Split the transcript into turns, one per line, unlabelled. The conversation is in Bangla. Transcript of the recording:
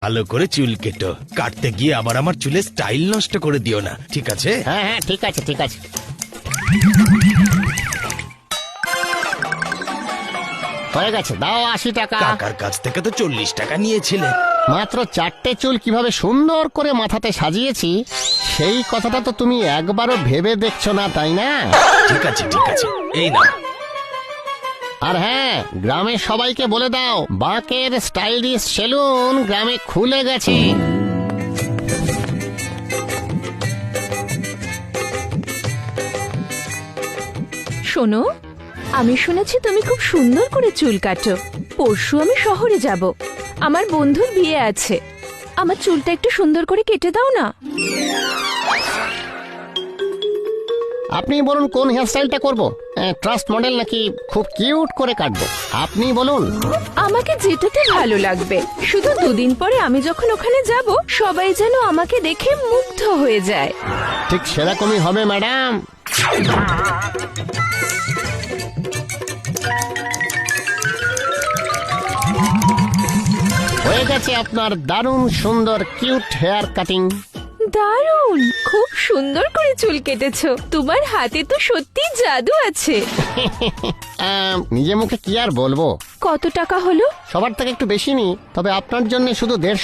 ভালো করে চুল কেটো, কাটতে গিয়ে আবার আমার চুলের স্টাইল নষ্ট করে দিও না, ঠিক আছে?
হ্যাঁ হ্যাঁ ঠিক আছে ঠিক আছে। হয়ে গেছে, দাও 80 টাকা।
কাকার কাছ থেকে তো 40 টাকা নিয়েছিলে।
মাত্র 4টে চুল কিভাবে সুন্দর করে মাথাতে সাজিয়েছি সেই কথাটা তো তুমি একবারও ভেবে দেখছো না, তাই না?
ঠিক আছে ঠিক আছে, এই না।
আর হ্যাঁ, গ্রামের সবাইকে বলে দাও বাঁকের স্টাইলিশ সেলুন গ্রামে খুলে গেছে।
শোনো, আমি শুনেছি তুমি খুব সুন্দর করে চুল কাটো। পরশু আমি শহরে যাব, আমার বন্ধুর বিয়ে আছে। আমার চুলটা একটু সুন্দর করে কেটে দাও না।
আপনি বলুন কোন হেয়ারস্টাইলটা করবো, ট্রাস্ট মডেল নাকি খুব কিউট করে কাটবো? আপনি বলুন।
আমাকে যেটাতে ভালো লাগবে, শুধু 2 দিন পরে আমি যখন ওখানে যাব সবাই যেন আমাকে দেখে মুগ্ধ হয়ে যায়।
ঠিক সেরকমই হবে ম্যাডাম। হয়ে গেছে আপনার দারুণ সুন্দর কিউট হেয়ার কাটিং।
দারুণ, খুব সুন্দর করে চুল কেটেছো। তোমার হাতে তো সত্যি জাদু আছে।
নিজে মুখে কি আর বলবো।
কত টাকা হলো?
সবার থেকে একটু বেশি নি, তবে আপনার জন্য শুধু 150